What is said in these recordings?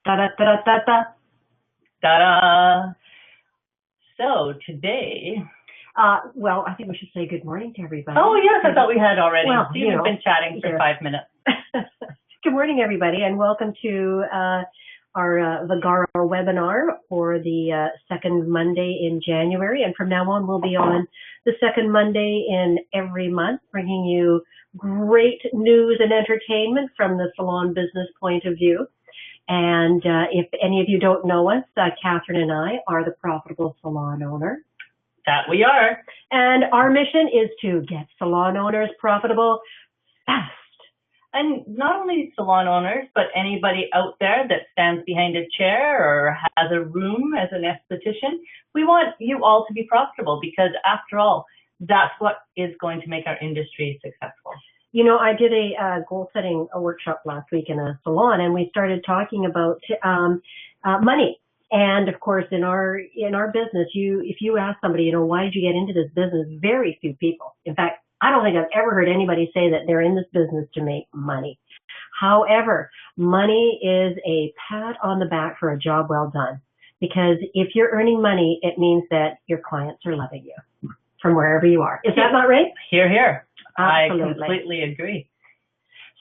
Da da da da da. Ta-da! So today, Well, I think we should say good morning to everybody. oh yes, I thought we had already. Well, See, you we've know, been chatting for yeah. 5 minutes. Good morning, everybody, and welcome to our Vagaro webinar for the second Monday in January. And from now on, we'll be on the second Monday in every month, bringing you great news and entertainment from the salon business point of view. And if any of you don't know us, Catherine and I are the Profitable Salon Owner. That we are. And our mission is to get salon owners profitable fast. And not only salon owners, but anybody out there that stands behind a chair or has a room as an esthetician. We want you all to be profitable because after all, that's what is going to make our industry successful. You know, I did a goal-setting workshop last week in a salon, and we started talking about money. And of course, in our business, if you ask somebody, why did you get into this business? Very few people. In fact, I don't think I've ever heard anybody say that they're in this business to make money. However, money is a pat on the back for a job well done. Because if you're earning money, it means that your clients are loving you from wherever you are. Is that not right? Hear, hear. Absolutely. I completely agree.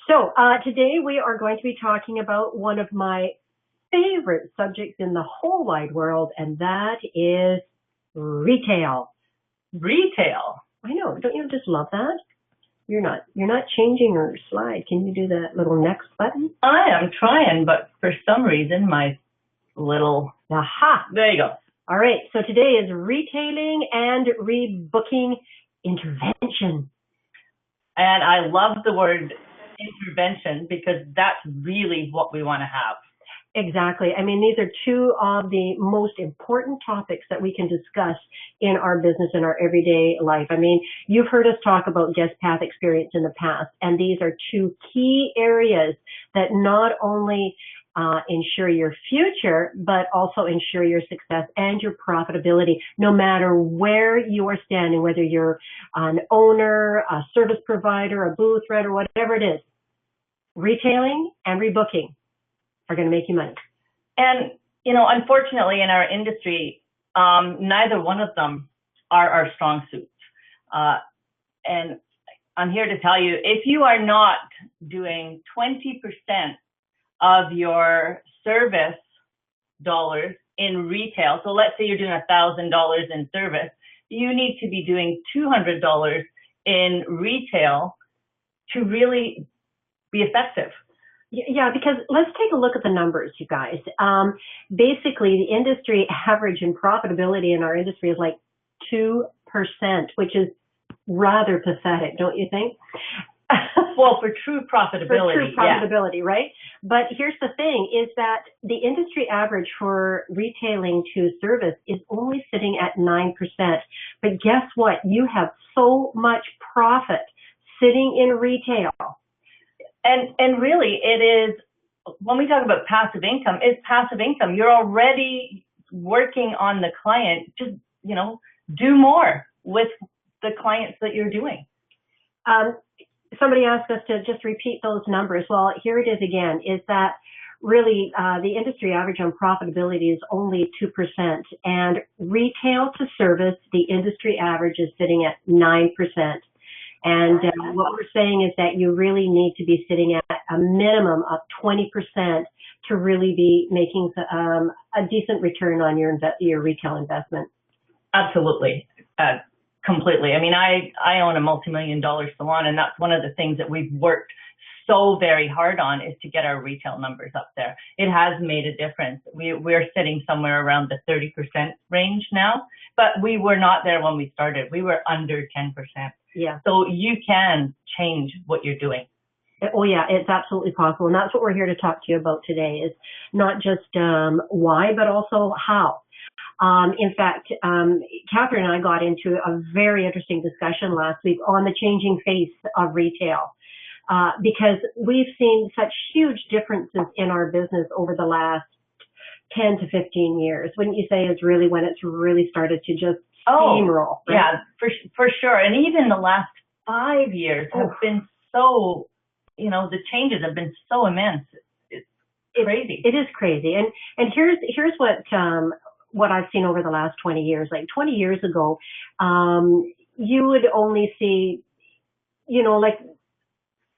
So today we are going to be talking about one of my favorite subjects in the whole wide world, and that is retail. Retail. I know. Don't you just love that? You're not changing your slide. Can you do that little next button? I am trying, but for some reason my little aha. There you go. All right. So today is retailing and rebooking intervention. And I love the word intervention because that's really what we want to have. Exactly. I mean, these are two of the most important topics that we can discuss in our business, in our everyday life. I mean, you've heard us talk about guest path experience in the past, and these are two key areas that not only ensure your future, but also ensure your success and your profitability, no matter where you are standing, whether you're an owner, a service provider, a booth renter, whatever it is. Retailing and rebooking are going to make you money. And, unfortunately in our industry, neither one of them are our strong suits. And I'm here to tell you, if you are not doing 20% of your service dollars in retail, so let's say you're doing $1,000 in service, you need to be doing $200 in retail to really be effective. Yeah, because let's take a look at the numbers, you guys. Basically, the industry average in profitability in our industry is like 2%, which is rather pathetic, don't you think? Well, for true profitability. For true profitability, yeah. Right? But here's the thing, is that the industry average for retailing to service is only sitting at 9%. But guess what? You have so much profit sitting in retail. And really, it is, when we talk about passive income, it's passive income. You're already working on the client. Just, do more with the clients that you're doing. Somebody asked us to just repeat those numbers. Well, here it is again, is that really the industry average on profitability is only 2%. And retail to service, the industry average is sitting at 9%. And what we're saying is that you really need to be sitting at a minimum of 20% to really be making a decent return on your retail investment. Absolutely. Completely. I mean, I own a multi-million-dollar salon, and that's one of the things that we've worked so very hard on is to get our retail numbers up there. It has made a difference. We're sitting somewhere around the 30% range now, but we were not there when we started. We were under 10%. Yeah. So you can change what you're doing. Oh yeah, it's absolutely possible. And that's what we're here to talk to you about today, is not just why, but also how. In fact, Catherine and I got into a very interesting discussion last week on the changing face of retail, because we've seen such huge differences in our business over the last 10 to 15 years. Wouldn't you say is really when it's really started to just steamroll? Right? Yeah, for sure. And even the last 5 years have been so, the changes have been so immense. crazy. It is crazy. And here's what I've seen over the last 20 years. Like 20 years ago, you would only see, like,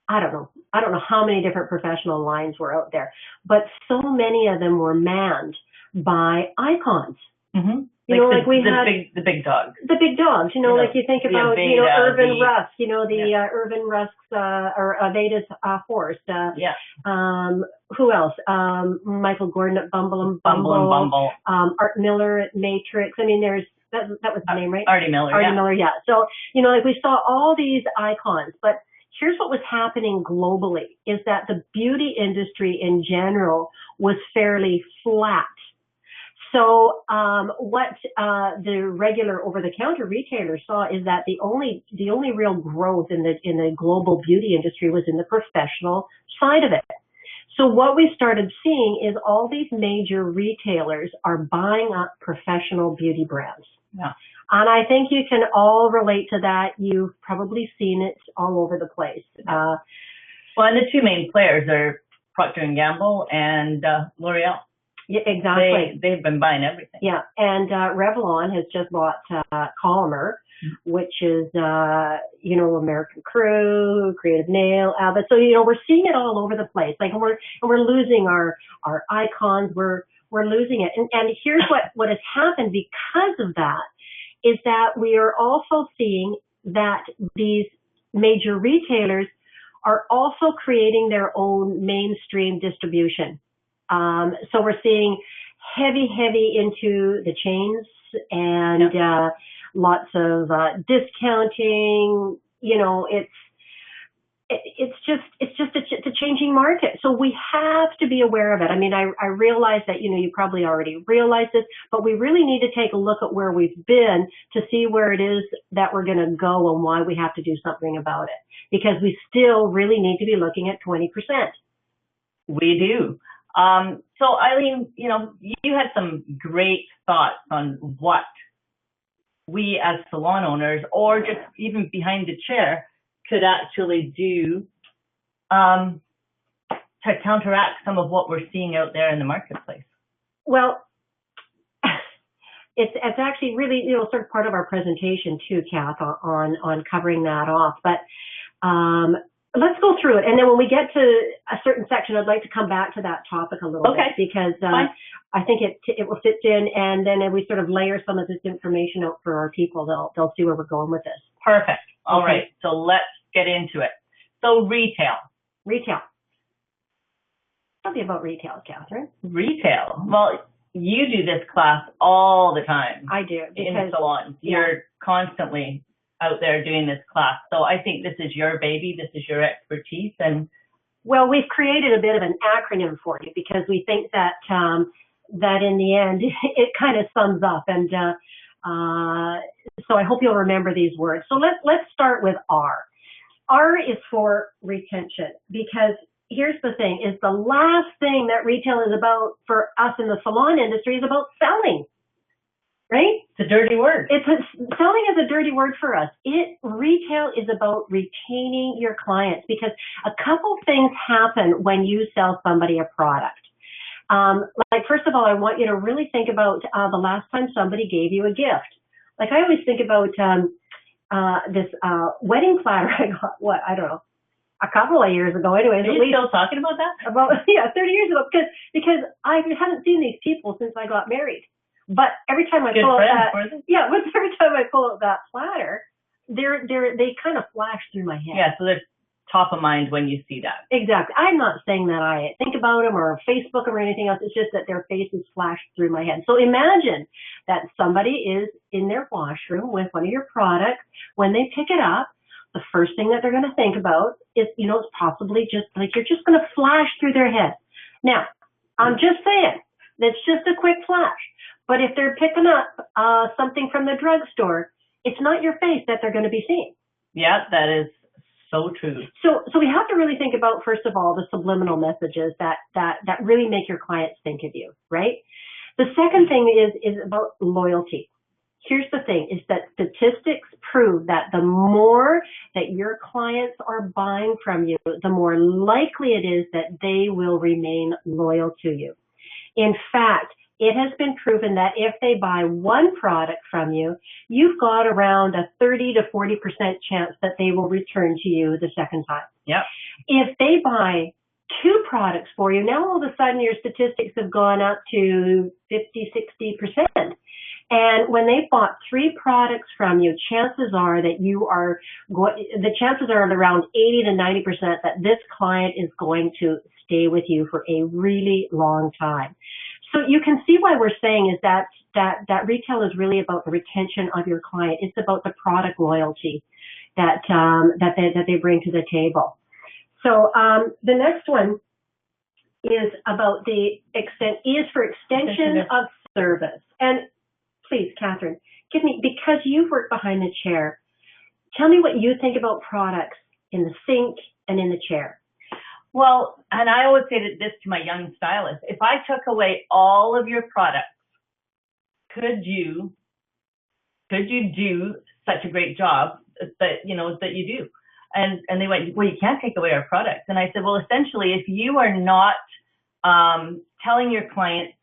I don't know how many different professional lines were out there, but so many of them were manned by icons. Mm-hmm. Like we had the big dogs. The big dogs, like you think about, Irvin Rusk, Irvin Rusk's, or Aveda's horse. Who else? Michael Gordon at Bumble and Bumble. Art Miller at Matrix. I mean, that was the name, right? Artie Miller, yeah. So, like we saw all these icons, but here's what was happening globally is that the beauty industry in general was fairly flat. So what the regular over-the-counter retailers saw is that the only real growth in the global beauty industry was in the professional side of it. So what we started seeing is all these major retailers are buying up professional beauty brands. Yeah. And I think you can all relate to that. You've probably seen it all over the place. Well, and the two main players are Procter & Gamble and L'Oreal. Yeah, exactly. They've been buying everything. Yeah, and Revlon has just bought Calmer, which is, American Crew, Creative Nail, Abbott. So, we're seeing it all over the place. Like, we're losing our icons. We're losing it. And here's what has happened because of that is that we are also seeing that these major retailers are also creating their own mainstream distribution. So we're seeing heavy into the chains and lots of discounting. It's just a changing market. So we have to be aware of it. I mean, I realize that, you probably already realize this, but we really need to take a look at where we've been to see where it is that we're going to go and why we have to do something about it. Because we still really need to be looking at 20%. We do. So Aileen, you had some great thoughts on what we as salon owners, or just even behind the chair, could actually do to counteract some of what we're seeing out there in the marketplace. Well, it's actually really, sort of part of our presentation too, Kath, on covering that off. But let's go through it. And then when we get to a certain section, I'd like to come back to that topic a little bit because I think it will fit in. And then we sort of layer some of this information out for our people. They'll see where we're going with this. Perfect. All right. So let's get into it. So retail. Tell me about retail, Catherine. Retail. Well, you do this class all the time. I do. In the salons. You're constantly out there doing this class. So I think this is your baby. This is your expertise. And well, we've created a bit of an acronym for you because we think that that in the end it kind of sums up. And so I hope you'll remember these words. So let's start with R. R is for retention, because here's the thing, is the last thing that retail is about for us in the salon industry is about selling, right? It's a dirty word. Selling is a dirty word for us. Retail is about retaining your clients, because a couple things happen when you sell somebody a product. Like, first of all, I want you to really think about the last time somebody gave you a gift. Like, I always think about this wedding platter I got, I don't know, a couple of years ago. Anyways, are you still talking about that? 30 years ago, because I haven't seen these people since I got married. But every time I pull out every time I pull out that platter, they kind of flash through my head. Yeah, so they're top of mind when you see that. Exactly. I'm not saying that I think about them or Facebook them or anything else. It's just that their faces flash through my head. So imagine that somebody is in their washroom with one of your products. When they pick it up, the first thing that they're going to think about is, it's possibly just like you're just going to flash through their head. Now, I'm just saying, that's just a quick flash. But if they're picking up something from the drugstore, it's not your face that they're going to be seeing. Yeah, that is so true. So we have to really think about, first of all, the subliminal messages that really make your clients think of you, right? The second thing is about loyalty. here's the thing, is that statistics prove that the more that your clients are buying from you, the more likely it is that they will remain loyal to you. In fact, it has been proven that if they buy one product from you, you've got around a 30 to 40% chance that they will return to you the second time. Yep. If they buy two products for you, now all of a sudden your statistics have gone up to 50, 60%. And when they bought three products from you, chances are that the chances are around 80 to 90% that this client is going to stay with you for a really long time. So you can see why we're saying is that retail is really about the retention of your client. It's about the product loyalty that they bring to the table. So the next one is about extension of service. And please, Catherine, because you've worked behind the chair, tell me what you think about products in the sink and in the chair. Well, and I always say this to my young stylists: if I took away all of your products, could you do such a great job that you do? And they went, well, you can't take away our products. And I said, well, essentially, if you are not telling your clients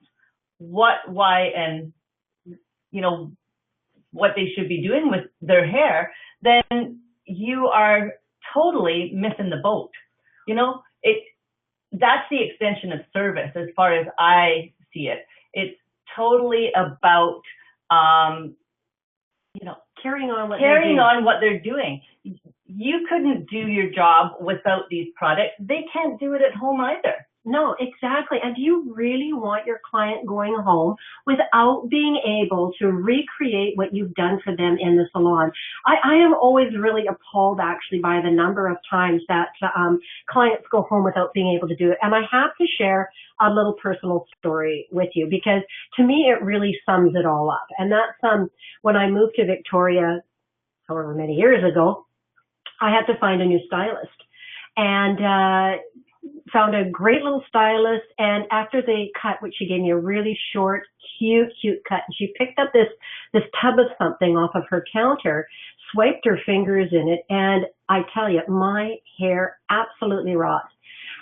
what, why, and what they should be doing with their hair, then you are totally missing the boat. That's the extension of service as far as I see it. It's totally about, carrying on what they're doing. You couldn't do your job without these products. They can't do it at home either. No, exactly. And do you really want your client going home without being able to recreate what you've done for them in the salon? I am always really appalled, actually, by the number of times that clients go home without being able to do it. And I have to share a little personal story with you, because to me, it really sums it all up. And that's when I moved to Victoria, however many years ago, I had to find a new stylist. And found a great little stylist, and after they cut, which she gave me a really short, cute cut, and she picked up this tub of something off of her counter, swiped her fingers in it, and I tell you, my hair absolutely rocked.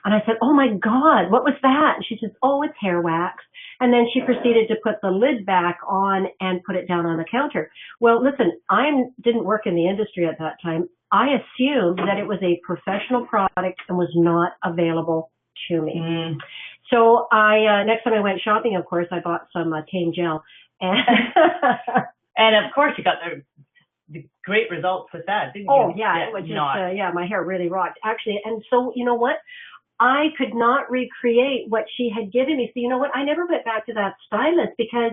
And I said, oh my God, what was that? And she says, oh, it's hair wax. And then she proceeded to put the lid back on and put it down on the counter. Well, listen, I didn't work in the industry at that time. I assumed that it was a professional product and was not available to me. Mm. So next time I went shopping, of course, I bought some Tame gel. And, and of course, you got the great results with that, didn't you? Oh, yeah. It was just, my hair really rocked, actually. And so, you know what? I could not recreate what she had given me. So you know what? I never went back to that stylist because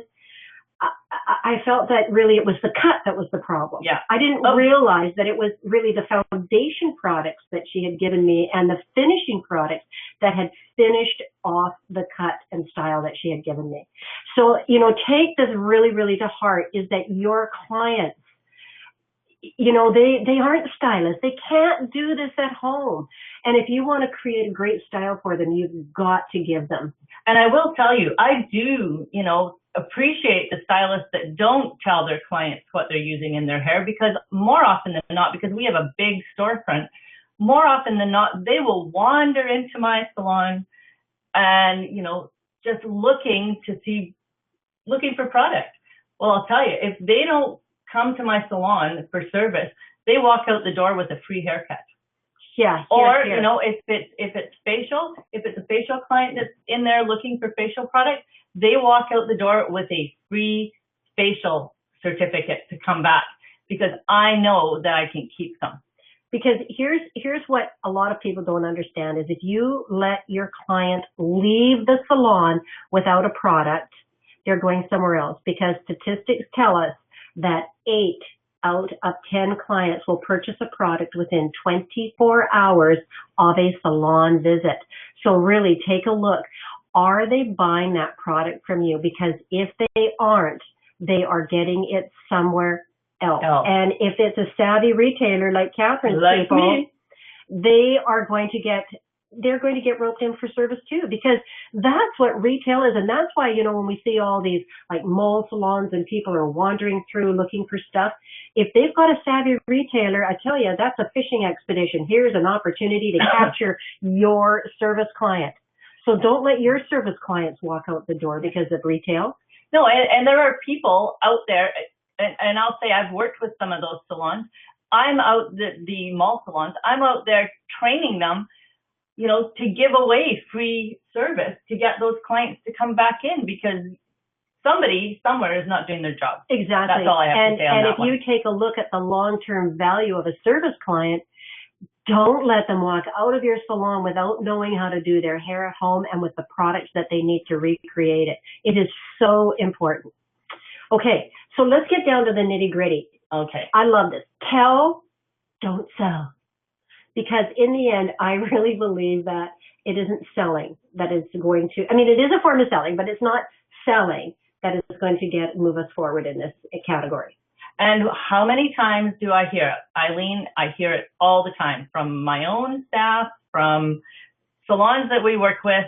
I felt that really it was the cut that was the problem. Yeah. I didn't realize that it was really the foundation products that she had given me and the finishing products that had finished off the cut and style that she had given me. So, take this really, really to heart, is that your clients, they aren't stylists. They can't do this at home. And if you want to create a great style for them, you've got to give them. And I will tell you, I do, appreciate the stylists that don't tell their clients what they're using in their hair, because more often than not, because we have a big storefront, more often than not, they will wander into my salon and, just looking for product. Well, I'll tell you, if they don't come to my salon for service, they walk out the door with a free haircut. Yeah. Or, if it's facial, if it's a facial client that's in there looking for facial product, they walk out the door with a free facial certificate to come back, because I know that I can keep them. Because here's what a lot of people don't understand is if you let your client leave the salon without a product, they're going somewhere else, because statistics tell us that 8 out of 10 clients will purchase a product within 24 hours of a salon visit. So really take a look. Are they buying that product from you? Because if they aren't, they are getting it somewhere else. And if it's a savvy retailer like Catherine's people, they are going to get they're going to get roped in for service too, because that's what retail is. And that's why, when we see all these like mall salons and people are wandering through looking for stuff, if they've got a savvy retailer, I tell you, that's a fishing expedition. Here's an opportunity to capture your service client. So don't let your service clients walk out the door because of retail. No, and there are people out there, and I'll say I've worked with some of those salons. I'm out the mall salons. I'm out there training them, to give away free service to get those clients to come back in, because somebody somewhere is not doing their job. Exactly. That's all I have to say on that one. And if you take a look at the long-term value of a service client, don't let them walk out of your salon without knowing how to do their hair at home and with the products that they need to recreate it. It is so important. Okay, so let's get down to the nitty-gritty. Okay. I love this. Tell, don't sell. Because in the end, I really believe that it isn't selling that is going to, it is a form of selling, but it's not selling that is going to move us forward in this category. And how many times do I hear it? Aileen, I hear it all the time from my own staff, from salons that we work with.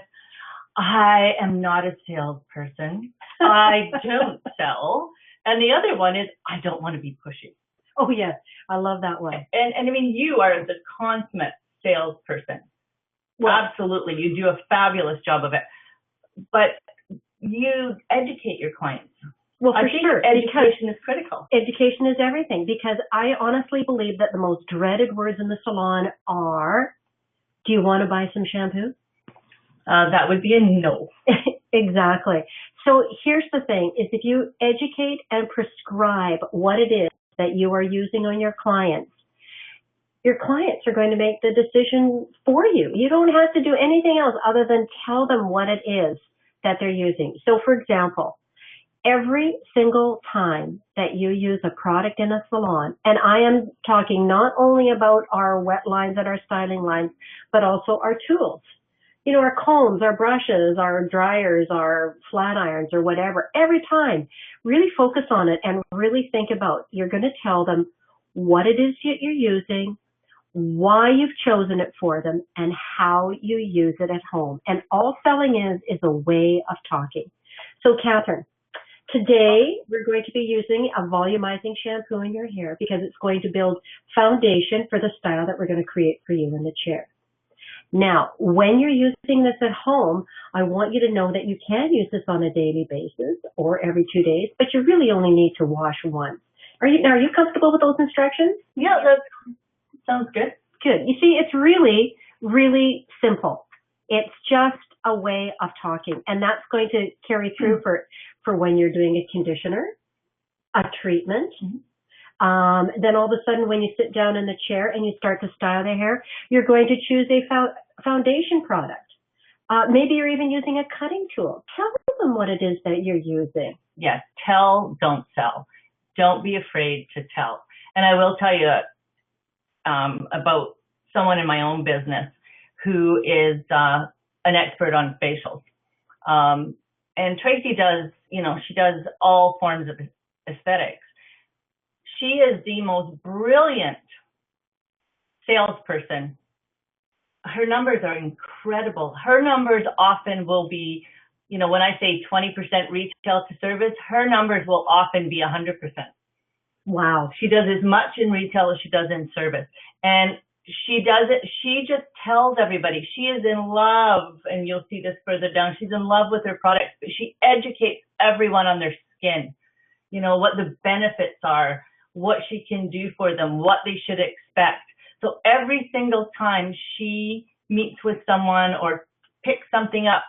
I am not a salesperson. I don't sell. And the other one is, I don't want to be pushy. Oh, yes. I love that one. And you are the consummate salesperson. Well, absolutely. You do a fabulous job of it. But you educate your clients. Well, for sure. Education is critical. Education is everything, because I honestly believe that the most dreaded words in the salon are, do you want to buy some shampoo? That would be a no. Exactly. So here's the thing, is if you educate and prescribe what it is that you are using on your clients are going to make the decision for you. You don't have to do anything else other than tell them what it is that they're using. So for example, every single time that you use a product in a salon, and I am talking not only about our wet lines and our styling lines, but also our tools. Our combs, our brushes, our dryers, our flat irons, or whatever. Every time, really focus on it and really think about, you're going to tell them what it is that you're using, why you've chosen it for them, and how you use it at home. And all selling is a way of talking. So, Catherine, today we're going to be using a volumizing shampoo in your hair because it's going to build foundation for the style that we're going to create for you in the chair. Now, when you're using this at home, I want you to know that you can use this on a daily basis or every 2 days, but you really only need to wash once. Are you comfortable with those instructions? Yeah, that sounds good. Good. You see, it's really, really simple. It's just a way of talking, and that's going to carry through for when you're doing a conditioner, a treatment. Then all of a sudden, when you sit down in the chair and you start to style the hair, you're going to choose a foundation product. Maybe you're even using a cutting tool. Tell them what it is that you're using. Yes, tell, don't sell. Don't be afraid to tell. And I will tell you about someone in my own business who is an expert on facials. And Tracy does, she does all forms of aesthetics. She is the most brilliant salesperson. Her numbers are incredible. Her numbers often will be, when I say 20% retail to service, her numbers will often be 100%. Wow. She does as much in retail as she does in service. And she does it, she just tells everybody she is in love, and you'll see this further down. She's in love with her products, but she educates everyone on their skin, what the benefits are, what she can do for them, what they should expect. So every single time she meets with someone or picks something up,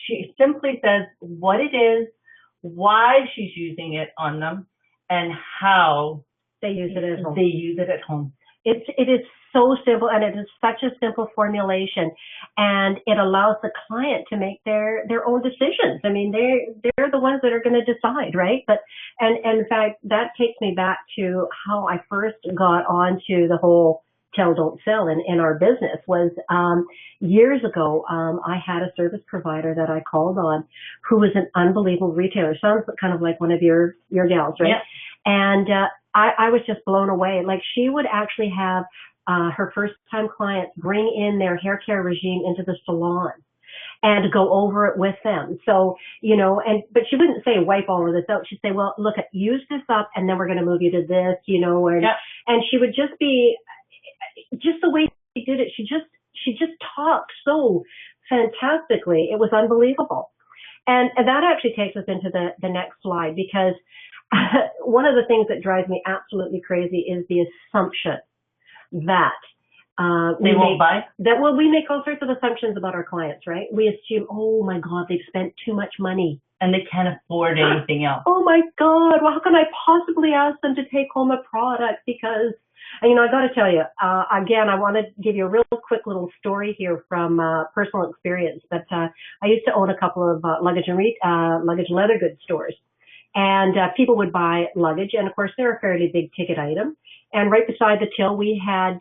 she simply says what it is, why she's using it on them, and how they use it at home. They use it at home. It is so simple, and it is such a simple formulation, and it allows the client to make their own decisions. They're the ones that are going to decide, right? And in fact, that takes me back to how I first got onto the whole tell, don't sell in our business. Was years ago, I had a service provider that I called on who was an unbelievable retailer. Sounds kind of like one of your gals, right? Yeah. And I was just blown away. Like, she would actually have her first time clients bring in their hair care regime into the salon and go over it with them. So, but she wouldn't say wipe all of this out. She'd say, well, look, use this up and then we're going to move you to this, and she would just be, just the way she did it, she just talked so fantastically. It was unbelievable. And that actually takes us into the next slide, because one of the things that drives me absolutely crazy is the assumption that they won't buy? We make all sorts of assumptions about our clients, right? We assume, oh my God, they've spent too much money. And they can't afford anything else. Oh my God, well, how can I possibly ask them to take home a product? Because, I got to tell you, again, I want to give you a real quick little story here from personal experience. But I used to own a couple of luggage and leather goods stores. And people would buy luggage. And of course, they're a fairly big ticket item. And right beside the till, we had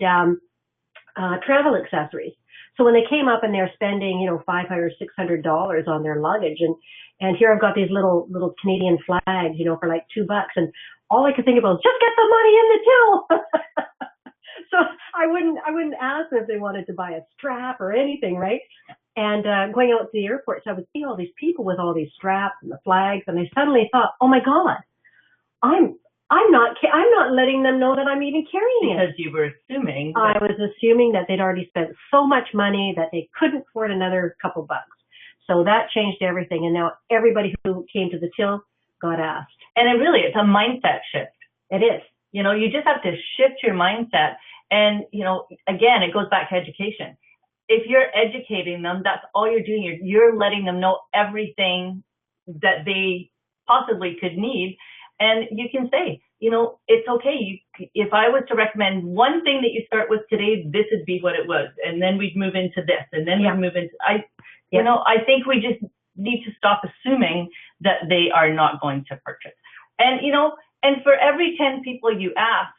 travel accessories. So when they came up and they're spending, $500 or $600 on their luggage, and here I've got these little Canadian flags, for like $2, and all I could think about was just get the money in the till. So I wouldn't ask them if they wanted to buy a strap or anything, right? And going out to the airports, I would see all these people with all these straps and the flags, and I suddenly thought, oh my God, I'm not letting them know that I'm even carrying it. Because you were assuming. I was assuming that they'd already spent so much money that they couldn't afford another couple bucks. So that changed everything. And now everybody who came to the till got asked. And it's a mindset shift. It is. You just have to shift your mindset. And, again, it goes back to education. If you're educating them, that's all you're doing. You're letting them know everything that they possibly could need. And you can say, it's okay. If I was to recommend one thing that you start with today, this would be what it was. And then we'd move into this. And then we'd move into, I think we just need to stop assuming that they are not going to purchase. And, and for every 10 people you ask,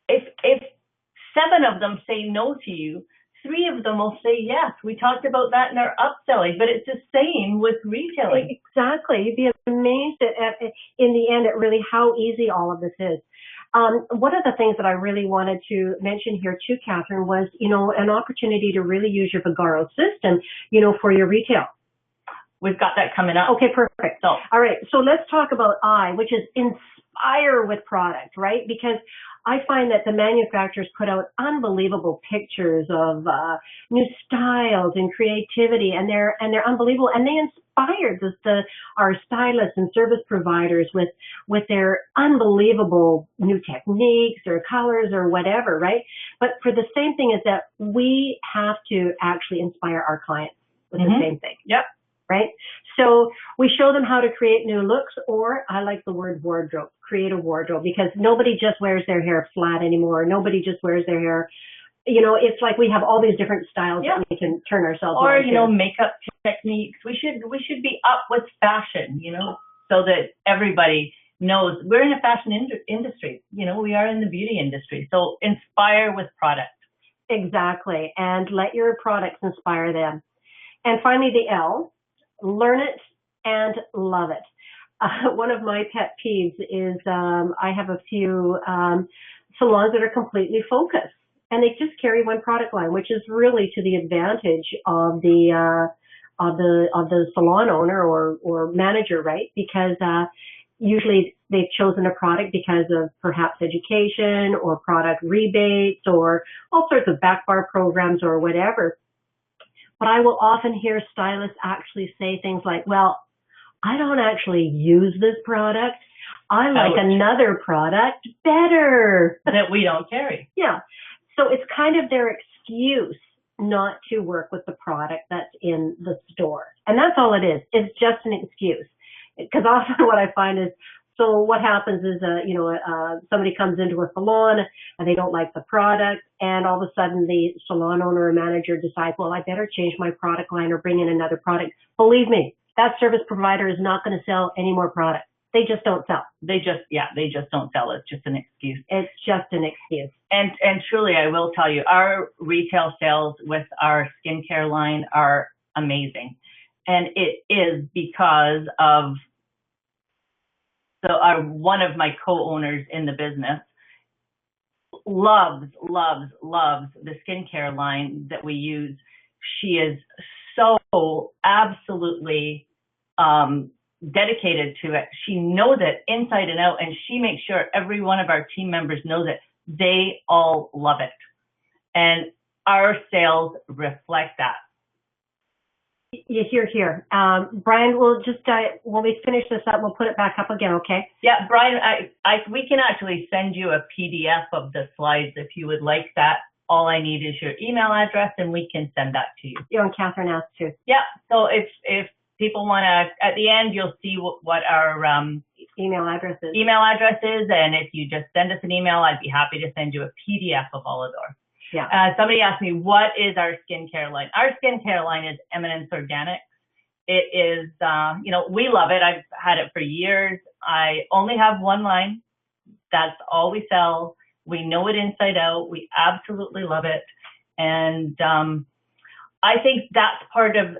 if 7 of them say no to you, 3 of them will say yes. We talked about that in our upselling, but it's the same with retailing. Exactly. You'd be amazed in the end at really how easy all of this is. One of the things that I really wanted to mention here too, Catherine, was, an opportunity to really use your Vagaro system, for your retail. We've got that coming up. Okay, perfect. So, all right. So let's talk about I, which is inspire with product, right? Because I find that the manufacturers put out unbelievable pictures of new styles and creativity, and they're unbelievable, and they inspire our stylists and service providers with their unbelievable new techniques or colors or whatever, right? But for the same thing is that we have to actually inspire our clients with the same thing. Yep. Right? So we show them how to create new looks, or I like the word wardrobe, create a wardrobe, because nobody just wears their hair flat anymore. Nobody just wears their hair, it's like we have all these different styles that we can turn ourselves on to. Or, makeup techniques. We should be up with fashion, so that everybody knows we're in a fashion industry. We are in the beauty industry. So inspire with product. Exactly. And let your products inspire them. And finally, the L. Learn it and love it. One of my pet peeves is I have a few salons that are completely focused, and they just carry one product line, which is really to the advantage of the salon owner or manager, right? Because usually they've chosen a product because of perhaps education or product rebates or all sorts of back bar programs or whatever. But I will often hear stylists actually say things like, well, I don't actually use this product. I like another product better. That we don't carry. Yeah. So it's kind of their excuse not to work with the product that's in the store. And that's all it is. It's just an excuse. Because often what I find is, so what happens is, somebody comes into a salon and they don't like the product, and all of a sudden the salon owner or manager decides, well, I better change my product line or bring in another product. Believe me, that service provider is not going to sell any more product. They just don't sell. They just don't sell. It's just an excuse. It's just an excuse. And truly, I will tell you, our retail sales with our skincare line are amazing. And it is because of one of my co-owners in the business loves the skincare line that we use. She is so absolutely dedicated to it. She knows it inside and out, and she makes sure every one of our team members knows it. They all love it. And our sales reflect that. You hear here. Brian, we'll just, when we finish this up, we'll put it back up again, okay? Yeah, Brian, we can actually send you a PDF of the slides if you would like that. All I need is your email address, and we can send that to you. Yeah, and Catherine asked too. Yeah, so if people want to, at the end, you'll see what our email address is. And if you just send us an email, I'd be happy to send you a PDF of all of ours. Yeah. Somebody asked me, what is our skincare line? Our skincare line is Eminence Organics. It is, we love it. I've had it for years. I only have one line. That's all we sell. We know it inside out. We absolutely love it. And I think that's part of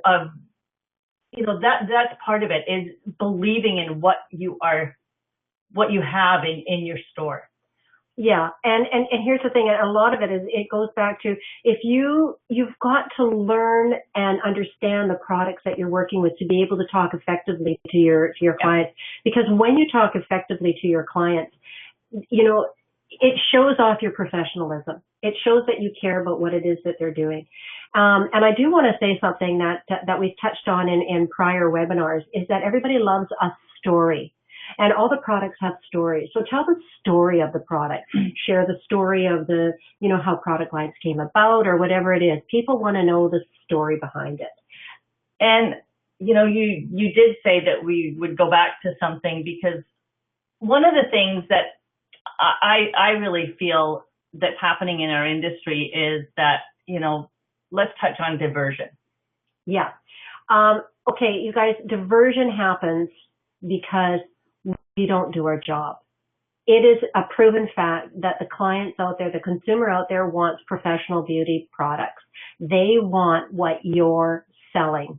that's part of it, is believing in what you have in your store. Yeah, and here's the thing, a lot of it is, it goes back to, if you've got to learn and understand the products that you're working with to be able to talk effectively to your clients. Because when you talk effectively to your clients, it shows off your professionalism. It shows that you care about what it is that they're doing. And I do want to say something that we've touched on in prior webinars, is that everybody loves a story. And all the products have stories. So tell the story of the product. Share the story of how product lines came about, or whatever it is. People want to know the story behind it. And, you did say that we would go back to something, because one of the things that I really feel that's happening in our industry is that, let's touch on diversion. Yeah. Okay, you guys, diversion happens because we don't do our job. It is a proven fact that the clients out there, the consumer out there, wants professional beauty products. They want what you're selling.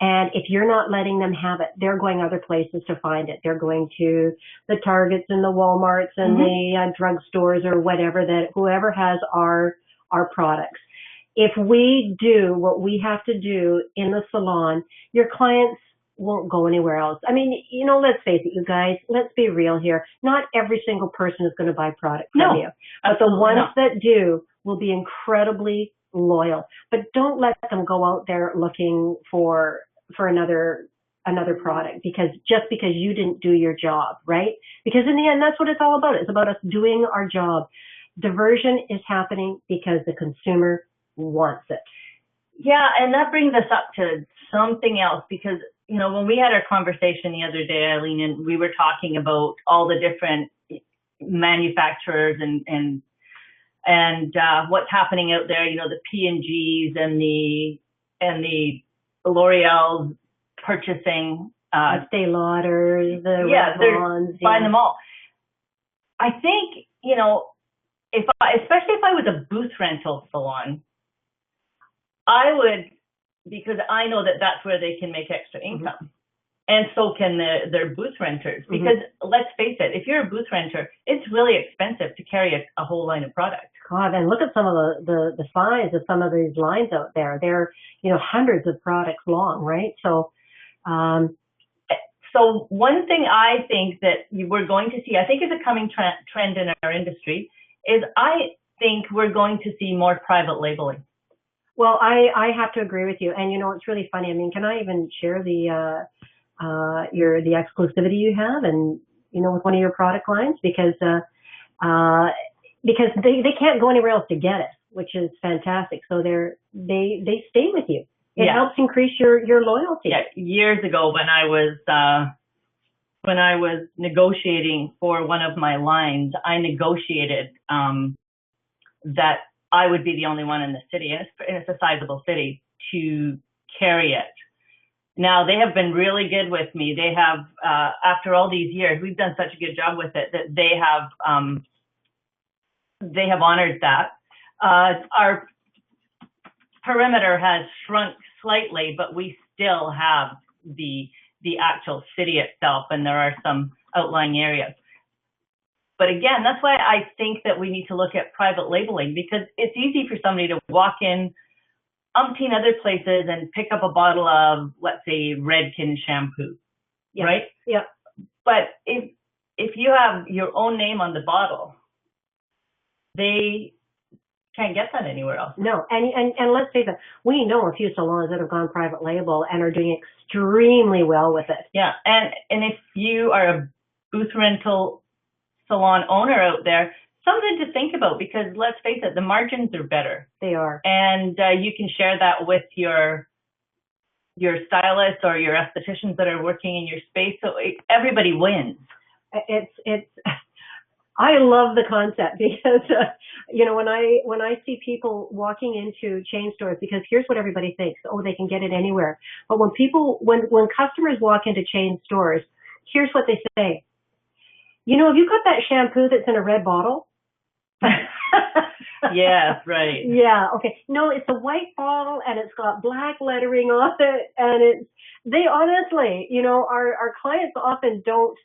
And if you're not letting them have it, they're going other places to find it. They're going to the Targets and the Walmarts and the drugstores, or whatever, that whoever has our products. If we do what we have to do in the salon, your clients won't go anywhere else. I mean, let's face it, you guys, let's be real here. Not every single person is going to buy product from you, but the ones that do will be incredibly loyal. But don't let them go out there looking for another product because you didn't do your job, right? Because in the end, that's what it's all about. It's about us doing our job. Diversion is happening because the consumer wants it. Yeah, and that brings us up to something else, because when we had our conversation the other day, Aileen, and we were talking about all the different manufacturers and what's happening out there, the P&Gs and the L'Oreal purchasing, Estee Lauders, the Revlons, buying them all. I think, especially if I was a booth rental salon, I would, because I know that that's where they can make extra income. And so can their booth renters. Because let's face it, if you're a booth renter, it's really expensive to carry a whole line of products. God, and look at some of the size of some of these lines out there. They're, hundreds of products long, right? So, so one thing I think that we're going to see, I think is a coming trend in our industry, is I think we're going to see more private labeling. Well, I have to agree with you. And, it's really funny. I mean, can I even share the exclusivity you have and, with one of your product lines? Because they can't go anywhere else to get it, which is fantastic. So they stay with you. It helps increase your loyalty. Yeah. Years ago, when I was negotiating for one of my lines, I negotiated that I would be the only one in the city, and it's a sizable city, to carry it. Now, they have been really good with me. They have, after all these years, we've done such a good job with it that they have honored that. Our perimeter has shrunk slightly, but we still have the actual city itself, and there are some outlying areas. But again, that's why I think that we need to look at private labeling, because it's easy for somebody to walk in umpteen other places and pick up a bottle of, let's say, Redken shampoo, right? Yeah. But if you have your own name on the bottle, they can't get that anywhere else. No, and let's face it, we know a few salons that have gone private label and are doing extremely well with it. Yeah, and if you are a booth rental salon owner out there, something to think about, because let's face it, the margins are better. They are. And you can share that with your stylists or your estheticians that are working in your space, so everybody wins. It's I love the concept, because when I see people walking into chain stores, because here's what everybody thinks: oh, they can get it anywhere. But when customers walk into chain stores, here's what they say: have you got that shampoo that's in a red bottle? Yes, right. Yeah, okay. No, it's a white bottle and it's got black lettering on it, and they honestly, our clients often don't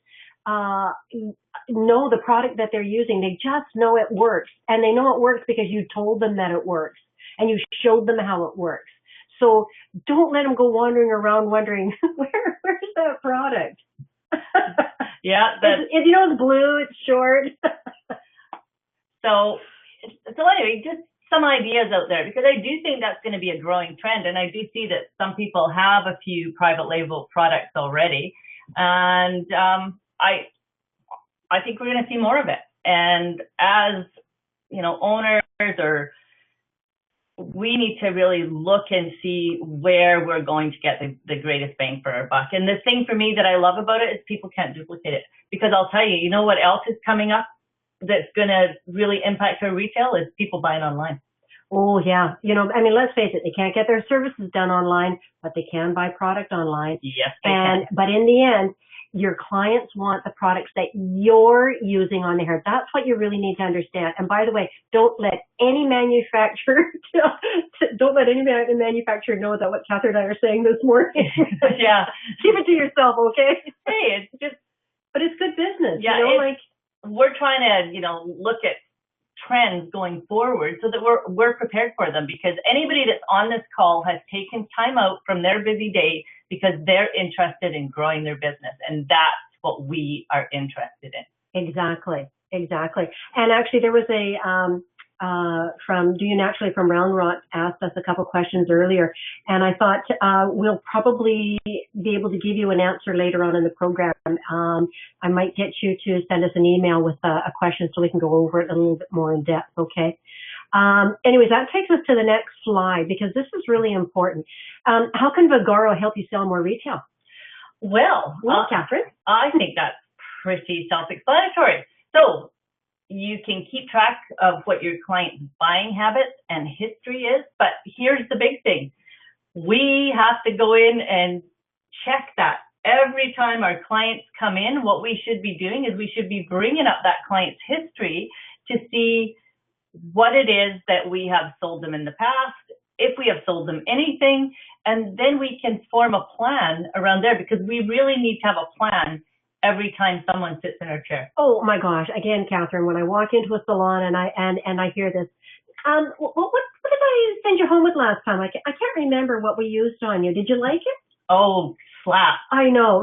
know the product that they're using. They just know it works, and they know it works because you told them that it works and you showed them how it works. So don't let them go wandering around wondering where's that product. Yeah, it's blue, it's short. So anyway, just some ideas out there, because I do think that's going to be a growing trend, and I do see that some people have a few private label products already, and I think we're going to see more of it. And as owners, we need to really look and see where we're going to get the greatest bang for our buck. And the thing for me that I love about it is people can't duplicate it, because I'll tell you, what else is coming up that's going to really impact our retail is people buying online. Oh, yeah. Let's face it, they can't get their services done online, but they can buy product online. Yes, they can. But in the end, your clients want the products that you're using on their hair. That's what you really need to understand. And by the way, don't let any manufacturer know that what Catherine and I are saying this morning. Yeah. Keep it to yourself, okay? Hey, but it's good business. Yeah, we're trying to, look at trends going forward so that we're prepared for them, because anybody that's on this call has taken time out from their busy day because they're interested in growing their business, and that's what we are interested in. Exactly. And actually, there was from Do You Naturally from Round Rock asked us a couple questions earlier, and I thought we'll probably be able to give you an answer later on in the program. I might get you to send us an email with a question so we can go over it a little bit more in depth, okay? Anyways, that takes us to the next slide, because this is really important. How can Vagaro help you sell more retail? Well, Catherine? I think that's pretty self-explanatory. So you can keep track of what your client's buying habits and history is, but here's the big thing. We have to go in and check that. Every time our clients come in, what we should be doing is we should be bringing up that client's history to see what it is that we have sold them in the past, if we have sold them anything, and then we can form a plan around there, because we really need to have a plan every time someone sits in our chair. Oh my gosh! Again, Catherine, when I walk into a salon and I hear this, what did I send you home with last time? I can't remember what we used on you. Did you like it? Oh, slap. I know.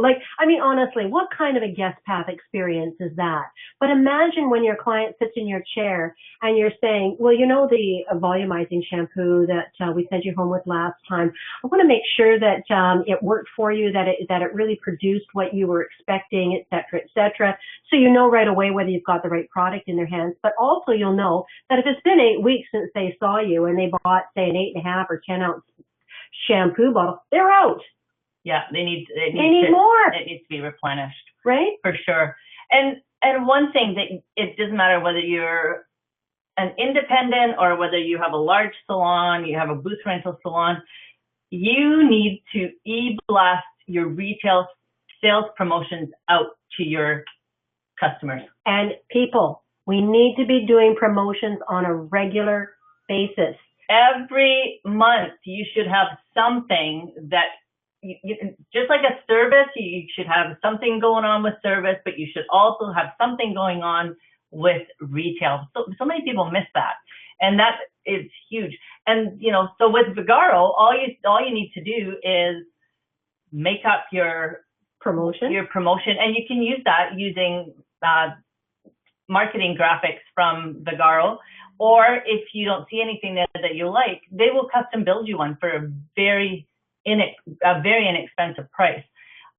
Honestly, what kind of a guest path experience is that? But imagine when your client sits in your chair and you're saying, well, the volumizing shampoo that we sent you home with last time, I want to make sure that it worked for you, that it really produced what you were expecting, et cetera, et cetera. So you know right away whether you've got the right product in their hands. But also you'll know that if it's been 8 weeks since they saw you and they bought, say, an 8.5 or 10 ounce shampoo bottle, they're out. Yeah, they need more. It needs to be replenished. Right? For sure. And one thing that it doesn't matter whether you're an independent or whether you have a large salon, you have a booth rental salon, you need to e-blast your retail sales promotions out to your customers. And people, we need to be doing promotions on a regular basis. Every month you should have something that just like a service, you should have something going on with service, but you should also have something going on with retail. So many people miss that, and that is huge. And so with Vagaro, all you need to do is make up your promotion, and you can use that using marketing graphics from Vagaro. Or if you don't see anything there that you like, they will custom build you one for a very inexpensive price.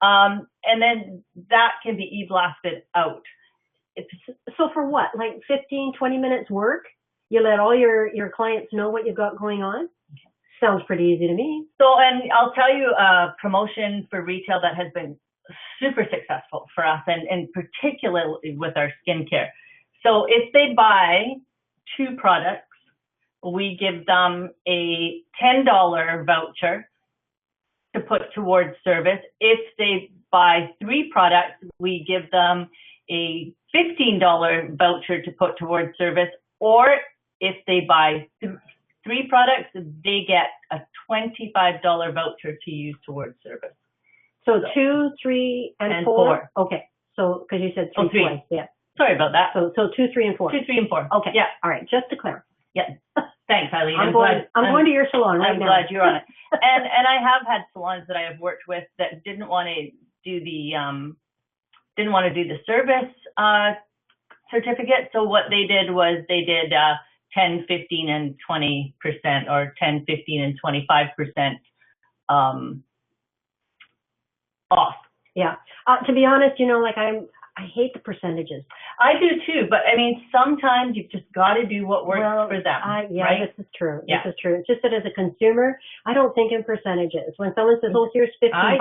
And then that can be e-blasted out. So for what, like 15, 20 minutes work? You let all your clients know what you've got going on? Sounds pretty easy to me. So, and I'll tell you a promotion for retail that has been super successful for us, and particularly with our skincare. So if they buy 2 products, we give them a $10 voucher to put towards service. If they buy 3 products, we give them a $15 voucher to put towards service. Or if they buy 3 products, they get a $25 voucher to use towards service. So 2, 3, and 4? Okay. So, because you said 3 twice. Yeah. Sorry about that. So 2, 3, and 4. 2, 3, and 4. Okay. Yeah. All right. Just to clarify. Yeah. Thanks, Aileen. I'm going to your salon right now. I'm glad you're on it. And I have had salons that I have worked with that didn't want to do the service certificate. So what they did was they did 10, 15, and 20%, or 10, 15, and 25% off. Yeah. To be honest, like I hate the percentages. I do too, but I mean, sometimes you've just got to do what works for them. Right? This is true. Yeah. This is true. It's just that as a consumer, I don't think in percentages. When someone says, "Oh, here's 50 bucks,"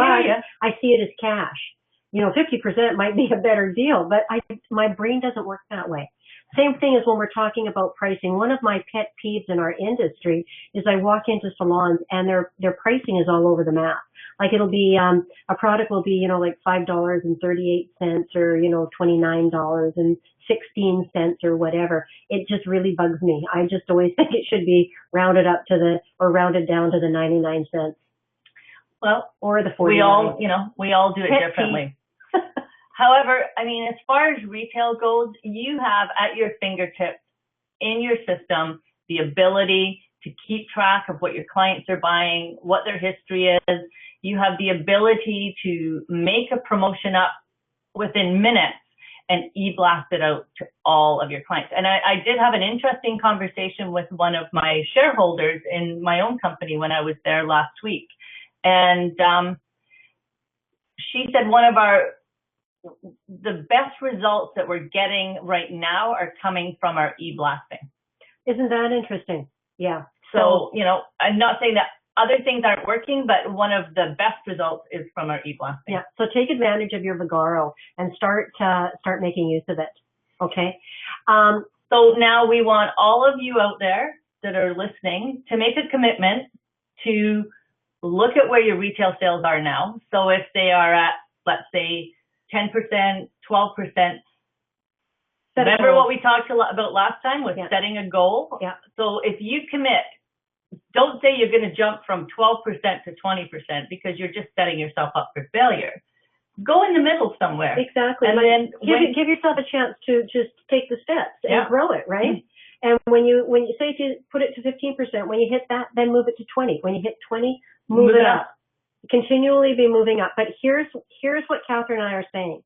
I see it as cash. 50% might be a better deal, but my brain doesn't work that way. Same thing as when we're talking about pricing. One of my pet peeves in our industry is I walk into salons and their pricing is all over the map. Like it'll be, a product will be, like $5.38 or, $29.16 or whatever. It just really bugs me. I just always think it should be rounded up rounded down to the 99 cents. Well, or the 49. We all do it differently. However, I mean, as far as retail goes, you have at your fingertips in your system the ability to keep track of what your clients are buying, what their history is. You have the ability to make a promotion up within minutes and e-blast it out to all of your clients. And I did have an interesting conversation with one of my shareholders in my own company when I was there last week. And she said the best results that we're getting right now are coming from our e-blasting. Isn't that interesting? Yeah. So, I'm not saying that other things aren't working, but one of the best results is from our e-blasting. Yeah. So take advantage of your Vagaro and start making use of it. Okay. So now we want all of you out there that are listening to make a commitment to look at where your retail sales are now. So if they are at, let's say, 10%, 12%. Remember what we talked about last time was setting a goal? Yeah. So if you commit, don't say you're going to jump from 12% to 20% because you're just setting yourself up for failure. Go in the middle somewhere. Exactly. And then give yourself a chance to just take the steps and grow it, right? And when you say to put it to 15%, when you hit that, then move it to 20. When you hit 20, move it up. Continually be moving up. But here's what Catherine and I are saying,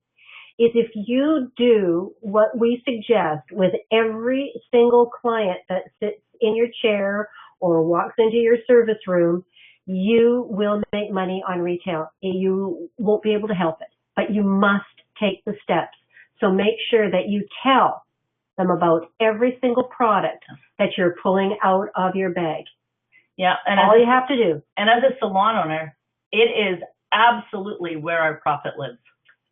is if you do what we suggest with every single client that sits in your chair or walks into your service room, you will make money on retail. You won't be able to help it, but you must take the steps. So make sure that you tell them about every single product that you're pulling out of your bag. Yeah. And all you have to do. And as a salon owner, it is absolutely where our profit lives.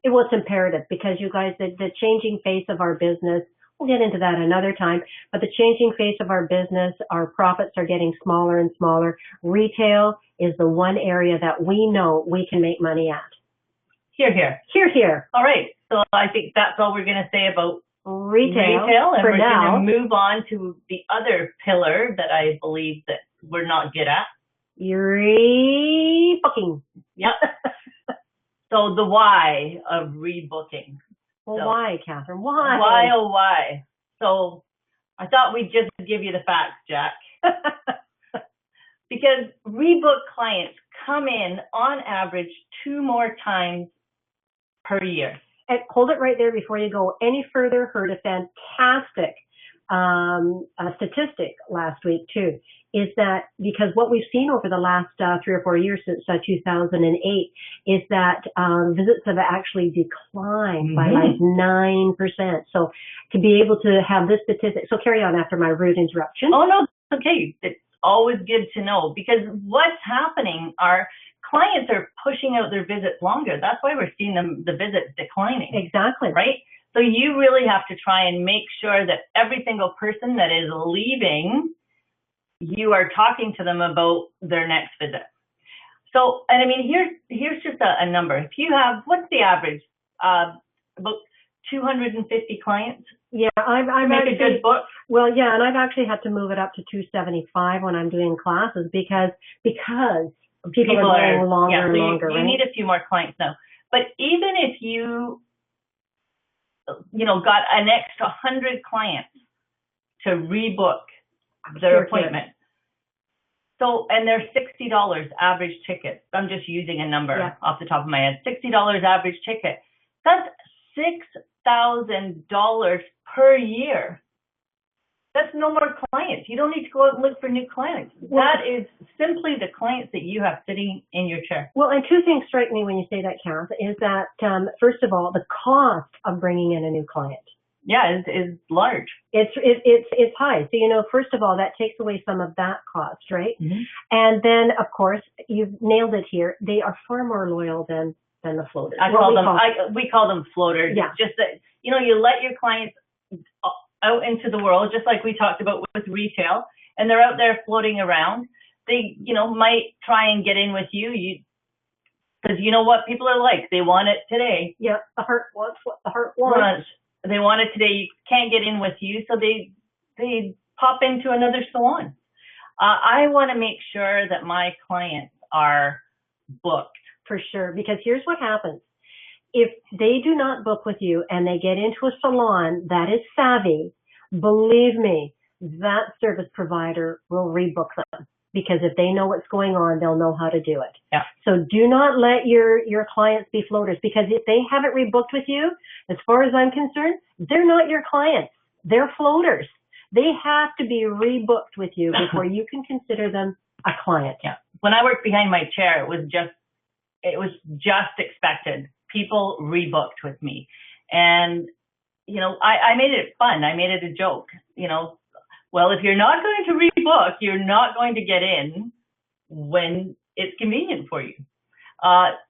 It was imperative because you guys, the changing face of our business, we'll get into that another time, but the changing face of our business, our profits are getting smaller and smaller. Retail is the one area that we know we can make money at. Hear, hear. Hear, hear. All right. So I think that's all we're going to say about retail and we're going to move on to the other pillar that I believe that we're not good at. Rebooking. Yep. So the why of rebooking. Well, So, why, Catherine? Why? Why, oh, why? So I thought we'd just give you the facts, Jack. Because rebook clients come in on average 2 more times per year. And hold it right there before you go any further. Heard a fantastic statistic last week too, is that because what we've seen over the last 3 or 4 years since 2008 is that visits have actually declined by like 9%. So to be able to have this statistic, so carry on after my rude interruption. Oh no, it's okay. It's always good to know, because what's happening are clients are pushing out their visits longer. That's why we're seeing the visits declining. Exactly. Right? So you really have to try and make sure that every single person that is leaving, you are talking to them about their next visit. So, and I mean, here's just a number. If you have, what's the average? About 250 clients? Yeah, I've make actually, a good book. Well, yeah, and I've actually had to move it up to 275 when I'm doing classes because people are going longer and longer. You need a few more clients now. But even if you got an extra 100 clients to rebook their appointment. So, and they're $60 average ticket. I'm just using a number off the top of my head. $60 average ticket. That's $6,000 per year. That's no more clients. You don't need to go out and look for new clients. That is simply the clients that you have sitting in your chair. Well, and 2 things strike me when you say that, Kath, is that, first of all, the cost of bringing in a new client. Yeah, is large. It's high. So, first of all, that takes away some of that cost, right? Mm-hmm. And then, of course, you've nailed it here. They are far more loyal than the floaters. We call them floaters. Yeah. It's just that, you let your clients out into the world, just like we talked about with retail, and they're out there floating around. They, might try and get in with you, because you know what people are like. They want it today. Yeah, the heart wants what the heart wants. They want it today. You can't get in with you, so they pop into another salon. I want to make sure that my clients are booked. For sure, because here's what happens. If they do not book with you and they get into a salon that is savvy, believe me, that service provider will rebook them, because if they know what's going on, they'll know how to do it. Yeah. So do not let your clients be floaters, because if they haven't rebooked with you, as far as I'm concerned, they're not your clients. They're floaters. They have to be rebooked with you before you can consider them a client. Yeah. When I worked behind my chair, it was just expected. People rebooked with me. And, I made it fun. I made it a joke. Well, if you're not going to rebook, you're not going to get in when it's convenient for you.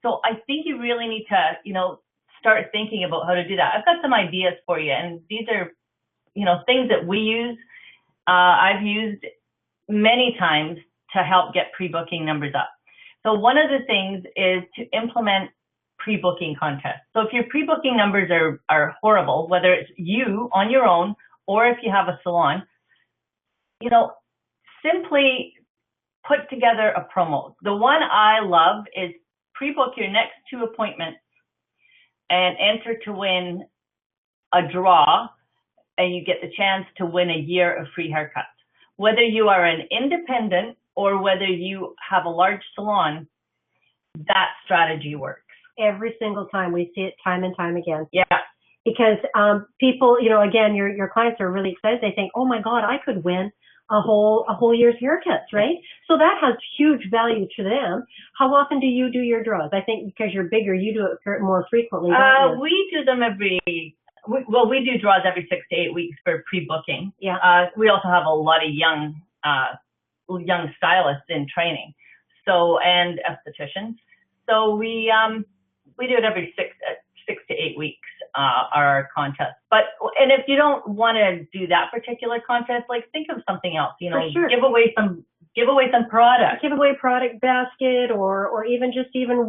So I think you really need to, start thinking about how to do that. I've got some ideas for you. And these are, things that we use. I've used many times to help get pre-booking numbers up. So one of the things is to implement pre-booking contests. So if your pre-booking numbers are horrible, whether it's you on your own or if you have a salon, simply put together a promo. The one I love is pre-book your next 2 appointments and enter to win a draw, and you get the chance to win a year of free haircuts. Whether you are an independent or whether you have a large salon, that strategy works. Every single time. We see it time and time again. Yeah. Because people, again, your clients are really excited. They think, oh my God, I could win a whole year's haircuts, right? So that has huge value to them. How often do you do your draws? I think because you're bigger, you do it more frequently, don't you? We do them we do draws every 6 to 8 weeks for pre-booking. Yeah. We also have a lot of young stylists in training, and estheticians. So we do it every 6 to 8 weeks, our contest. And if you don't want to do that particular contest, think of something else, sure. give away some product. Give away product basket or even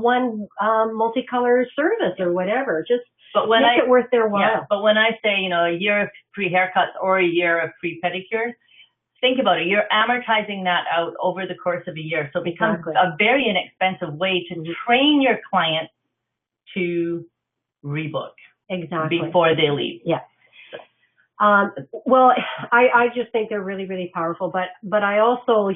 one multicolor service or whatever. Just make it worth their while. Yeah, but when I say, a year of free haircuts or a year of free pedicures, think about it. You're amortizing that out over the course of a year. So it becomes a very inexpensive way to train your client to rebook. Exactly. before they leave. Yeah. Well, I just think they're really, really powerful. But I also,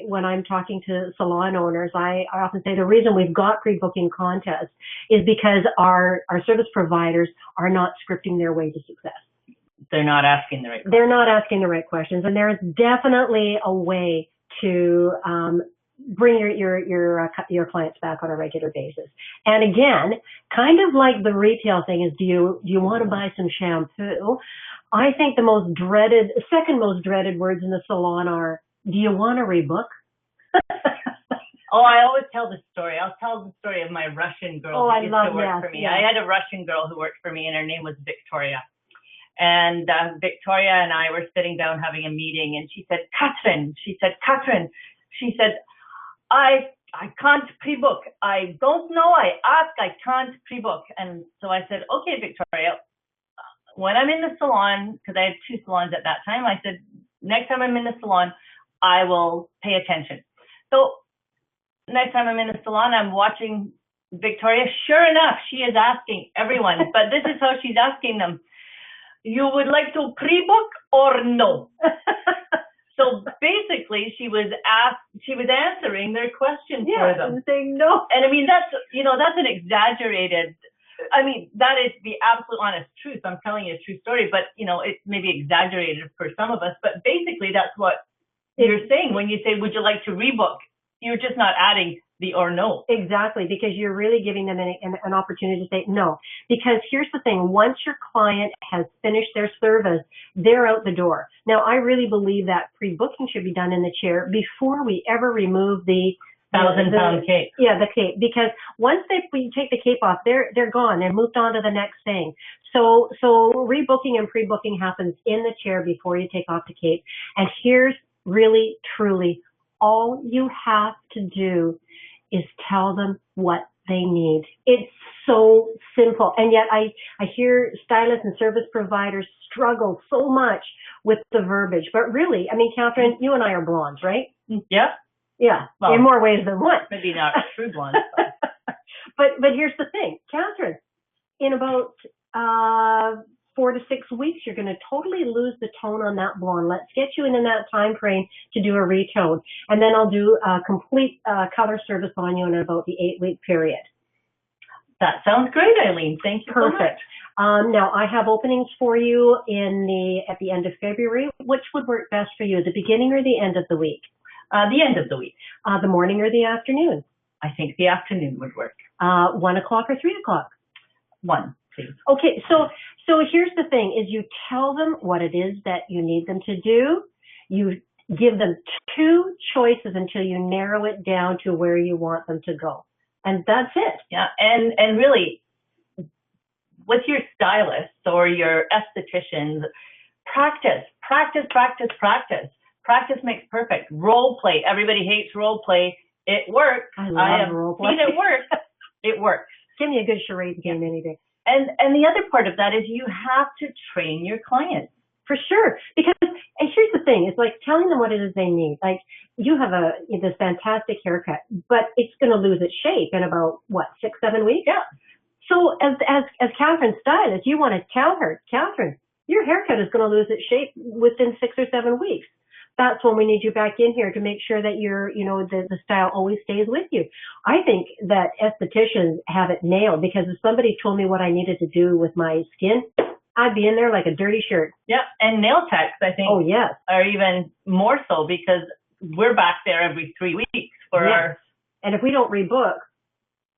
when I'm talking to salon owners, I often say the reason we've got pre-booking contests is because our service providers are not scripting their way to success. They're not asking the right questions. They're not asking the right questions. And there is definitely a way to bring your clients back on a regular basis. And again, kind of like the retail thing is, do you want to buy some shampoo? I think the second most dreaded words in the salon are, do you want to rebook? Oh, I always tell this story. I'll tell the story of my Russian girl who used to work for me. Yeah. I had a Russian girl who worked for me, and her name was Victoria. And Victoria and I were sitting down having a meeting, and she said, Catherine, I can't pre-book. I don't know. I can't pre-book. And so I said, okay, Victoria, when I'm in the salon, because I had 2 salons at that time, I said, next time I'm in the salon, I will pay attention. So next time I'm in the salon, I'm watching Victoria. Sure enough, she is asking everyone, but this is how she's asking them. You would like to pre-book or no? So basically, she was answering their question for them. Saying no. And I mean, that's an exaggerated, that is the absolute honest truth. I'm telling you a true story, but it's maybe exaggerated for some of us, but basically that's what you're saying when you say, would you like to rebook? You're just not adding the or no. Exactly, because you're really giving them an opportunity to say no. Because here's the thing, once your client has finished their service, they're out the door. Now, I really believe that pre-booking should be done in the chair before we ever remove the 1,000-pound cape. Yeah, the cape. Because once we take the cape off, they're gone. They're moved on to the next thing. So rebooking and pre-booking happens in the chair before you take off the cape. And here's really, truly, all you have to do is tell them what they need. It's so simple. And yet I hear stylists and service providers struggle so much with the verbiage. But really, Catherine, you and I are blondes, right? Yeah. Yeah, well, in more ways than one. Maybe not true blondes. But here's the thing, Catherine, in about 4 to 6 weeks, you're going to totally lose the tone on that blonde. Let's get you in that time frame to do a retone. And then I'll do a complete color service on you in about the 8-week period. That sounds great, Aileen. Thank you so much. Now, I have openings for you at the end of February. Which would work best for you, the beginning or the end of the week? The end of the week. The morning or the afternoon? I think the afternoon would work. 1 o'clock or 3 o'clock? 1, please. Okay, so here's the thing, is you tell them what it is that you need them to do. You give them 2 choices until you narrow it down to where you want them to go. And that's it. Yeah, and really, with your stylists or your estheticians, practice. Practice makes perfect. Role play. Everybody hates role play. It works. I love role play. Seen it work. It works. Give me a good charade game any day. And the other part of that is you have to train your clients. For sure. Because, and here's the thing, it's like telling them what it is they need. Like, you have this fantastic haircut, but it's going to lose its shape in about, 6-7 weeks? Yeah. So as Catherine's stylist, you want to tell her, Catherine, your haircut is going to lose its shape within 6 or 7 weeks. That's when we need you back in here to make sure that the style always stays with you. I think that estheticians have it nailed, because if somebody told me what I needed to do with my skin, I'd be in there like a dirty shirt. Yeah, and nail techs, I think, are even more so, because we're back there every 3 weeks for our... And if we don't rebook,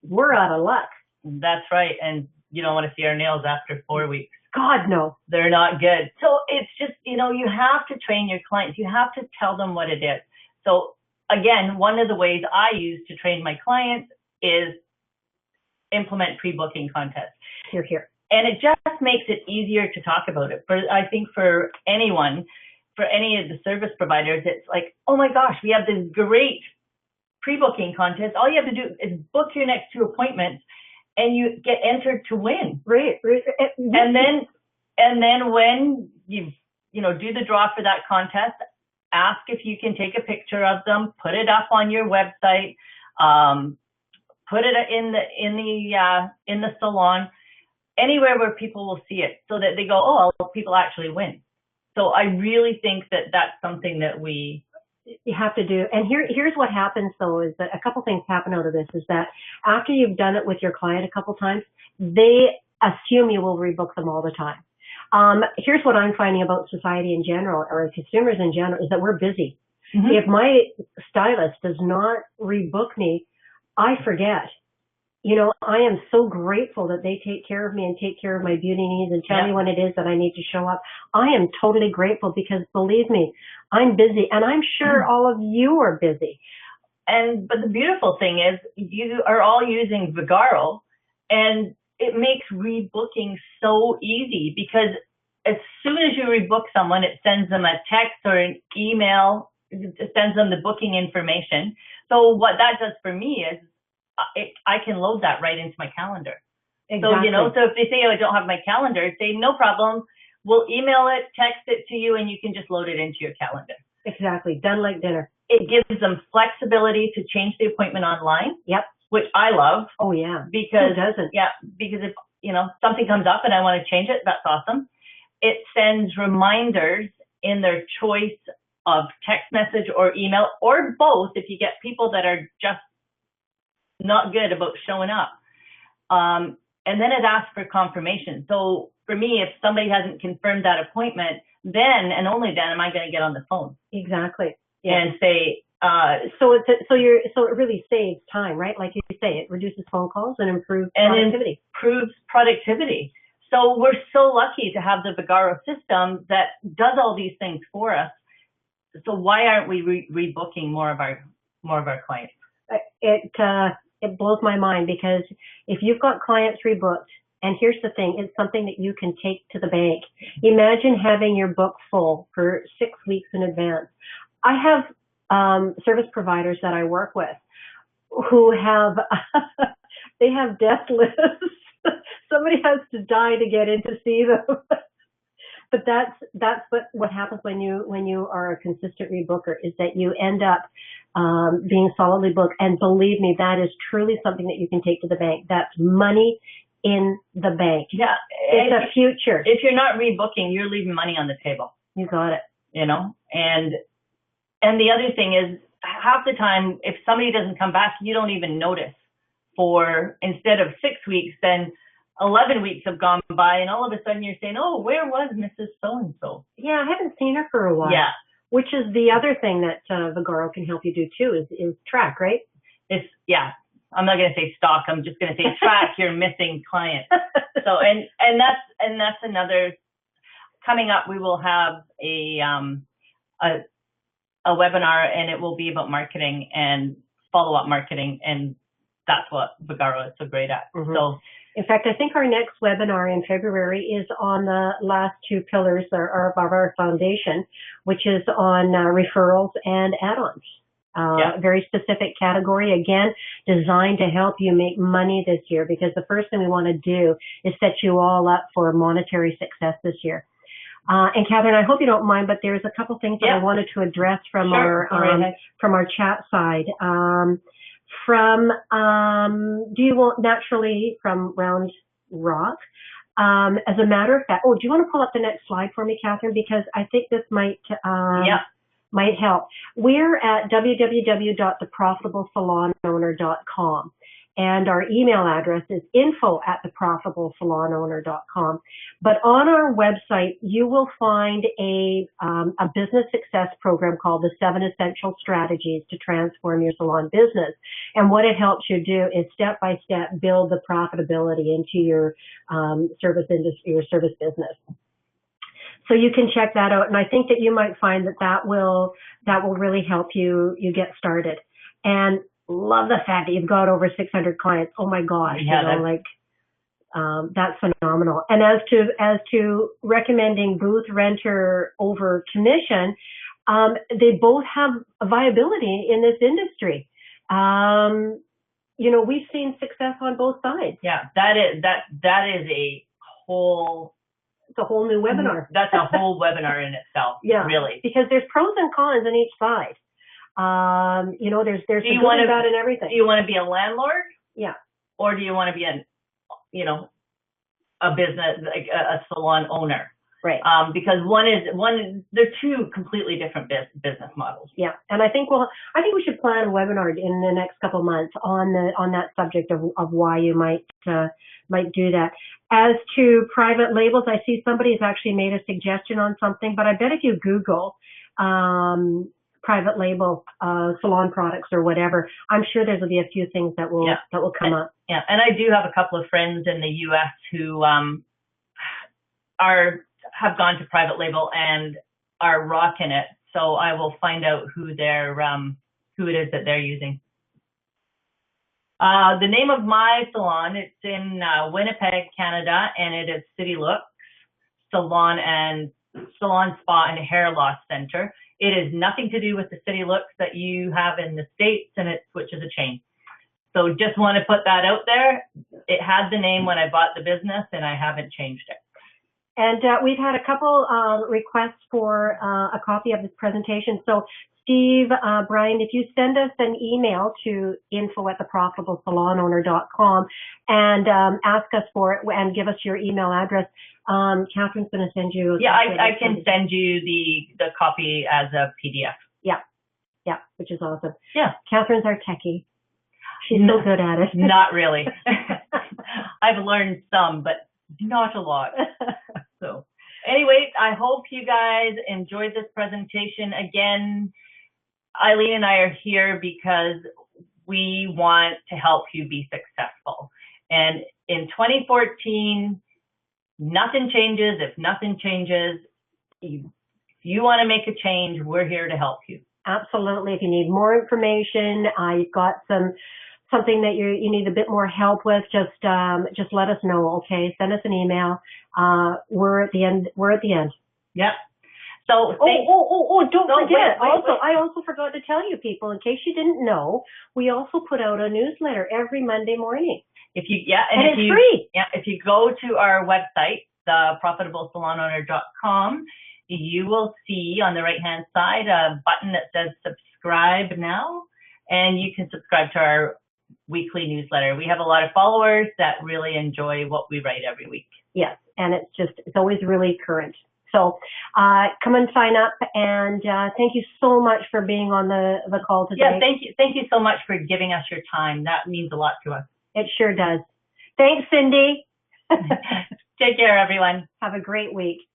we're out of luck. That's right, and you don't want to see our nails after 4 weeks. God, no. They're not good. So it's just, you have to train your clients. You have to tell them what it is. So again, one of the ways I use to train my clients is implement pre-booking contests. Here. And it just makes it easier to talk about it. I think for anyone, for any of the service providers, it's like, oh my gosh, we have this great pre-booking contest. All you have to do is book your next 2 appointments, and you get entered to win. Right. And then when you do the draw for that contest, ask if you can take a picture of them, put it up on your website, put it in the salon, anywhere where people will see it so that they go, oh, well, people actually win. So I really think that that's something that you have to do. And here's what happens though, is that a couple things happen out of this, is that after you've done it with your client a couple times, they assume you will rebook them all the time. Here's what I'm finding about society in general, or consumers in general, is that we're busy. Mm-hmm. If my stylist does not rebook me, I forget. You know, I am so grateful that they take care of me and take care of my beauty needs and tell me when it is that I need to show up. I am totally grateful because, believe me, I'm busy, and I'm sure all of you are busy. But the beautiful thing is you are all using Vagaro, and it makes rebooking so easy because as soon as you rebook someone, it sends them a text or an email, it sends them the booking information. So what that does for me is I can load that right into my calendar. Exactly. So, you know, so if they say, oh, I don't have my calendar, say, no problem. We'll email it, text it to you, and you can just load it into your calendar. Exactly. Done like dinner. It gives them flexibility to change the appointment online. Yep. Which I love. Oh, yeah. Because, who doesn't? Yeah, because if, you know, something comes up and I want to change it, that's awesome. It sends reminders in their choice of text message or email, or both if you get people that are just not good about showing up. And then it asks for confirmation. So for me, if somebody hasn't confirmed that appointment, then and only then am I going to get on the phone. Exactly. Yeah. And say, so it really saves time, right? Like you say, it reduces phone calls and improves productivity. Improves productivity. So we're so lucky to have the Vagaro system that does all these things for us. So why aren't we rebooking more of our clients? It blows my mind, because if you've got clients rebooked, and here's the thing, it's something that you can take to the bank. Imagine having your book full for 6 weeks in advance. I have service providers that I work with who have they have death lists. Somebody has to die to get in to see them. But that's what happens when you are a consistent rebooker, is that you end up being solidly booked. And believe me, that is truly something that you can take to the bank. That's money in the bank. Yeah, it's a future. If you're not rebooking, you're leaving money on the table. You got it. You know, and the other thing is, half the time, if somebody doesn't come back, you don't even notice. For instead of 6 weeks, then 11 weeks have gone by, and all of a sudden you're saying, oh, where was Mrs. So-and-so? Yeah, I haven't seen her for a while. Yeah. Which is the other thing that Vagaro can help you do too, is track, right? Yeah. I'm not going to say stalk. I'm just going to say track your missing client. So, and that's another, coming up, we will have a webinar, and it will be about marketing and follow-up marketing, and that's what Vagaro is so great at. Mm-hmm. So, in fact, I think our next webinar in February is on the last two pillars of our foundation, which is on referrals and add-ons. Very specific category, again, designed to help you make money this year, because the first thing we want to do is set you all up for monetary success this year. And Catherine, I hope you don't mind, but there's a couple things that I wanted to address from our chat side. Do you want naturally from Round Rock? As a matter of fact, do you want to pull up the next slide for me, Catherine? Because I think this might help. We're at www.theprofitablesalonowner.com, and our email address is info@theprofitablesalonowner.com. But on our website, you will find a business success program called the 7 Essential Strategies to Transform Your Salon Business. And what it helps you do is step by step build the profitability into your service industry, your service business. So you can check that out, and I think that you might find that will really help you get started. And love the fact that you've got over 600 clients. Oh my gosh, that's phenomenal. And as to recommending booth renter over commission, they both have a viability in this industry. We've seen success on both sides. Yeah, that is a whole. It's a whole new webinar. That's a whole webinar in itself. Yeah, really, because there's pros and cons on each side. There's the good and bad and everything. Do you want to be a landlord? Yeah. Or do you want to be a business, like a salon owner. Right. Because they're two completely different business models. Yeah, and I think we should plan a webinar in the next couple of months on that subject of why you might do that. As to private labels, I see somebody has actually made a suggestion on something, but I bet if you Google private label salon products or whatever, I'm sure there'll be a few things that will come up. Yeah, and I do have a couple of friends in the U.S. who have gone to private label and are rocking it. So I will find out who it is that they're using. The name of my salon, it's in Winnipeg, Canada, and it is City Looks Salon, Spa, and Hair Loss Center. It is nothing to do with the City Looks that you have in the States, and which is a chain. So just want to put that out there. It had the name when I bought the business, and I haven't changed it. And we've had a couple requests for a copy of this presentation. So Steve, Brian, if you send us an email to info@theprofitablesalonowner.com and ask us for it and give us your email address, Catherine's going to send you. Yeah, I can send you the copy as a PDF. Yeah, which is awesome. Yeah. Catherine's our techie. She's so good at it. Not really. I've learned some, but not a lot. So anyway, I hope you guys enjoyed this presentation. Again, Aileen and I are here because we want to help you be successful. And in 2014, nothing changes. If nothing changes, if you want to make a change, we're here to help you. Absolutely. If you need more information, you've got something that you need a bit more help with, just let us know, okay? Send us an email. We're at the end. Yep. So don't forget. Wait. I also forgot to tell you people, in case you didn't know, we also put out a newsletter every Monday morning. And it's free. Yeah, if you go to our website, theprofitablesalonowner.com, you will see on the right-hand side a button that says subscribe now, and you can subscribe to our weekly newsletter. We have a lot of followers that really enjoy what we write every week. Yes, and it's always really current. So come and sign up, and thank you so much for being on the call today. Yeah, thank you so much for giving us your time. That means a lot to us. It sure does. Thanks, Cindy. Take care, everyone. Have a great week.